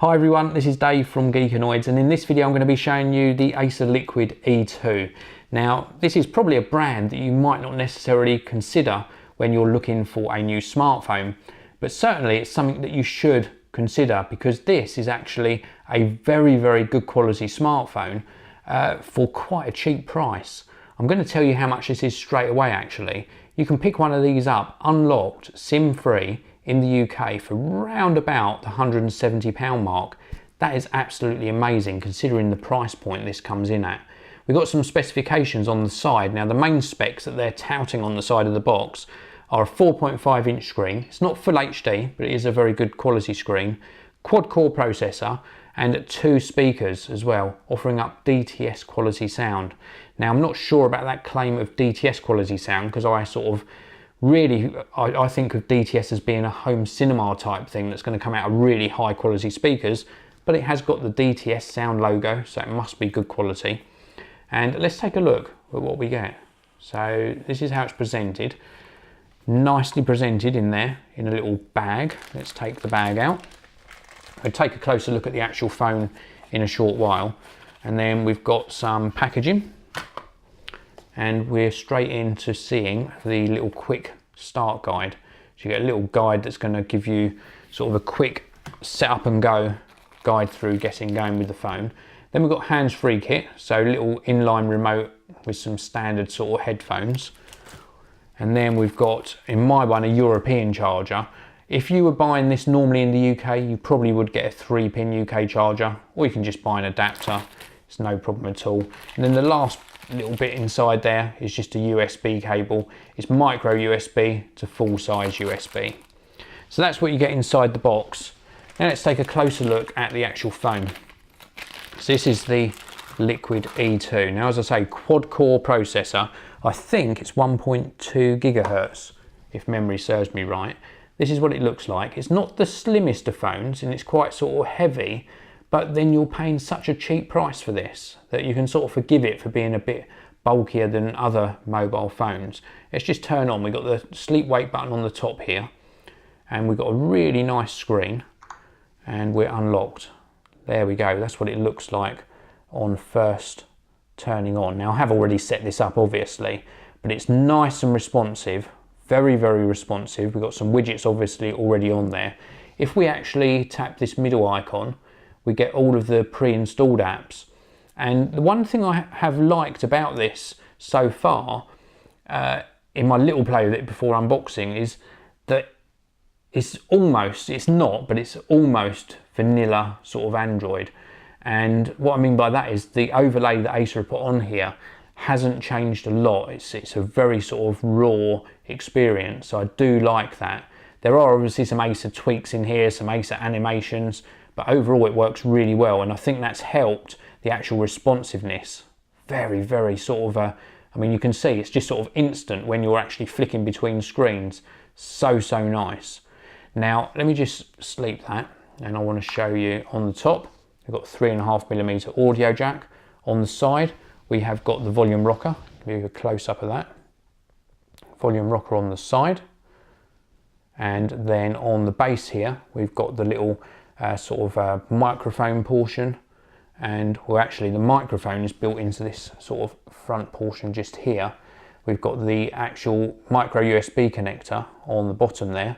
Hi everyone, this is Dave from Geekanoids, and in this video I'm going to be showing you the Acer Liquid E2. Now this is probably a brand that you might not necessarily consider when you're looking for a new smartphone, but certainly it's something that you should consider because this is actually a very good quality smartphone for quite a cheap price. I'm going to tell you how much this is straight away actually. You can pick one of these up unlocked, SIM free, in the UK for round about the £170 mark. That is absolutely amazing considering the price point this comes in at. We've got some specifications on the side. Now the main specs that they're touting on the side of the box are a 4.5 inch screen. It's not full HD, but it is a very good quality screen. Quad core processor and 2 speakers as well, offering up DTS quality sound. Now I'm not sure about that claim of DTS quality sound because I think of DTS as being a home cinema type thing that's going to come out of really high quality speakers, but it has got the DTS sound logo, so it must be good quality. And let's take a look at what we get. So this is how it's presented. Nicely presented in there in a little bag. Let's take the bag out. I'll take a closer look at the actual phone in a short while. And then we've got some packaging. And we're straight into seeing the little quick start guide. So you get a little guide that's going to give you sort of a quick set up and go guide through getting going with the phone. Then we've got hands-free kit, so little inline remote with some standard sort of headphones. And then we've got, in my one, a European charger. If you were buying this normally in the UK, you probably would get a 3-pin UK charger, or you can just buy an adapter. It's no problem at all. And then the last little bit inside there is just a USB cable. It's micro USB to full size USB. So that's what you get inside the box. Now let's take a closer look at the actual phone. So this is the Liquid E2. Now as I say, quad core processor. I think it's 1.2 gigahertz if memory serves me right. This is what it looks like. It's not the slimmest of phones and it's quite sort of heavy, but then you're paying such a cheap price for this that you can sort of forgive it for being a bit bulkier than other mobile phones. Let's just turn on. We've got the sleep wake button on the top here, and we've got a really nice screen, and we're unlocked. There we go. That's what it looks like on first turning on. Now I have already set this up obviously, but it's nice and responsive, very responsive. We've got some widgets obviously already on there. If we actually tap this middle icon, we get all of the pre-installed apps. And the one thing I have liked about this so far, in my little play with it before unboxing, is that it's almost vanilla sort of Android. And what I mean by that is the overlay that Acer put on here hasn't changed a lot. It's a very sort of raw experience, so I do like that. There are obviously some Acer tweaks in here, some Acer animations, but overall it works really well, and I think that's helped the actual responsiveness. Very sort of, I mean you can see it's just sort of instant when you're actually flicking between screens. So nice. Now let me just sleep that, and I want to show you on the top, we've got 3.5mm audio jack. On the side we have got the volume rocker. Give you a close up of that. Volume rocker on the side. And then on the base here we've got the little microphone portion, and well actually the microphone is built into this sort of front portion just here. We've got the actual micro USB connector on the bottom there,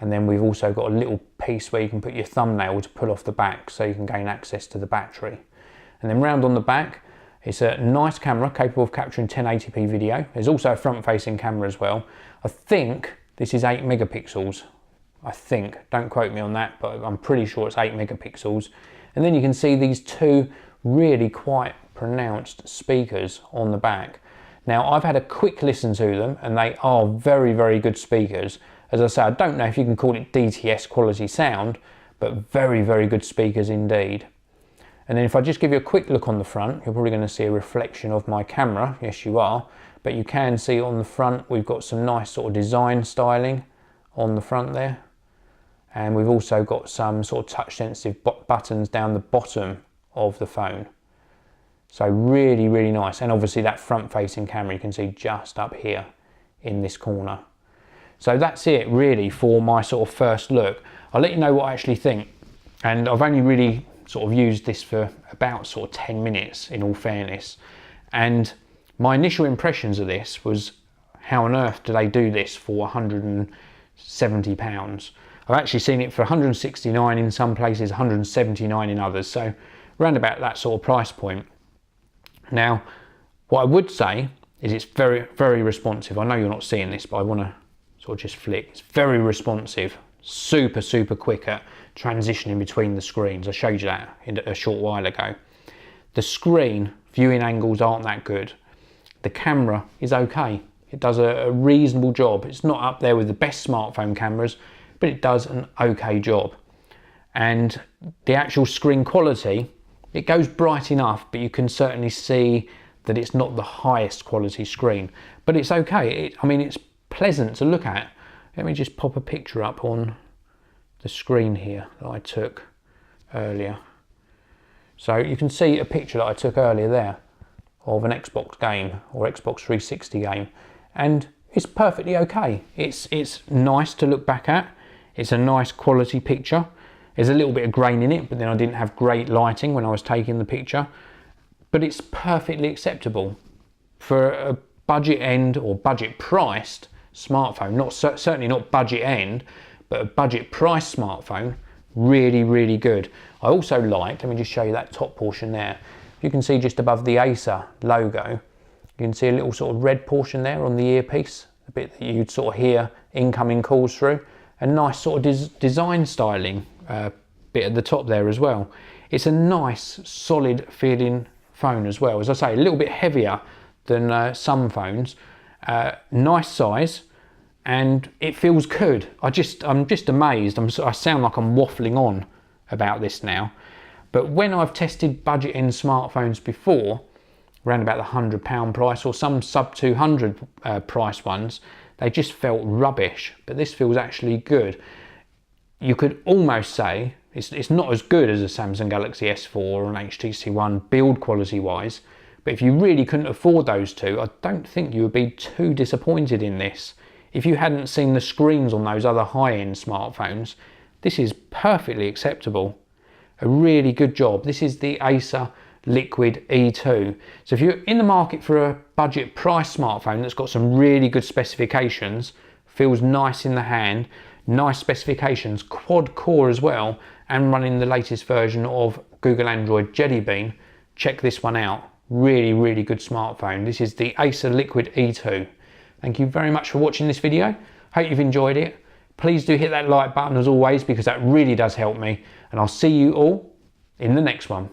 and then we've also got a little piece where you can put your thumbnail to pull off the back so you can gain access to the battery. And then round on the back, it's a nice camera capable of capturing 1080p video. There's also a front facing camera as well. I think this is 8 megapixels. I think, don't quote me on that, but I'm pretty sure it's 8 megapixels. And then you can see these 2 really quite pronounced speakers on the back. Now I've had a quick listen to them and they are very good speakers. As I say, I don't know if you can call it DTS quality sound, but very good speakers indeed. And then if I just give you a quick look on the front, you're probably going to see a reflection of my camera. Yes you are, but you can see on the front we've got some nice sort of design styling on the front there. And we've also got some sort of touch sensitive buttons down the bottom of the phone. So really nice. And obviously that front facing camera you can see just up here in this corner. So that's it really for my sort of first look. I'll let you know what I actually think. And I've only really sort of used this for about sort of 10 minutes in all fairness. And my initial impressions of this was, how on earth do they do this for £170? I've actually seen it for 169 in some places, 179 in others, so around about that sort of price point. Now, what I would say is it's very, very responsive. I know you're not seeing this, but I want to sort of just flick. It's very responsive, super, super quick at transitioning between the screens. I showed you that a short while ago. The screen viewing angles aren't that good. The camera is okay. It does a reasonable job. It's not up there with the best smartphone cameras, but it does an okay job. And the actual screen quality, it goes bright enough, but you can certainly see that it's not the highest quality screen, but it's okay. I mean, it's pleasant to look at. Let me just pop a picture up on the screen here that I took earlier. So you can see a picture that I took earlier there of an Xbox game or Xbox 360 game, and it's perfectly okay. It's nice to look back at. It's a nice quality picture. There's a little bit of grain in it, but then I didn't have great lighting when I was taking the picture. But it's perfectly acceptable for a budget end or budget priced smartphone. Certainly not budget end, but a budget price smartphone. Really, really good. I also liked, let me just show you that top portion there. You can see just above the Acer logo, you can see a little sort of red portion there on the earpiece, a bit that you'd sort of hear incoming calls through. A nice sort of design styling bit at the top there as well. It's a nice, solid feeling phone as well. As I say, a little bit heavier than some phones. Nice size, and it feels good. I'm just amazed. I sound like I'm waffling on about this now, but when I've tested budget end smartphones before, around about the £100 price or some sub 200 price ones, they just felt rubbish. But this feels actually good. You could almost say it's not as good as a Samsung Galaxy S4 or an HTC One build quality wise, but if you really couldn't afford those two, I don't think you would be too disappointed in this. If you hadn't seen the screens on those other high-end smartphones, this is perfectly acceptable. A really good job. This is the Acer Liquid E2. So if you're in the market for a budget price smartphone that's got some really good specifications, feels nice in the hand, nice specifications, quad core as well, and running the latest version of Google Android Jelly Bean, check this one out. Really, really good smartphone. This is the Acer Liquid E2. Thank you very much for watching this video. Hope you've enjoyed it. Please do hit that like button as always, because that really does help me, and I'll see you all in the next one.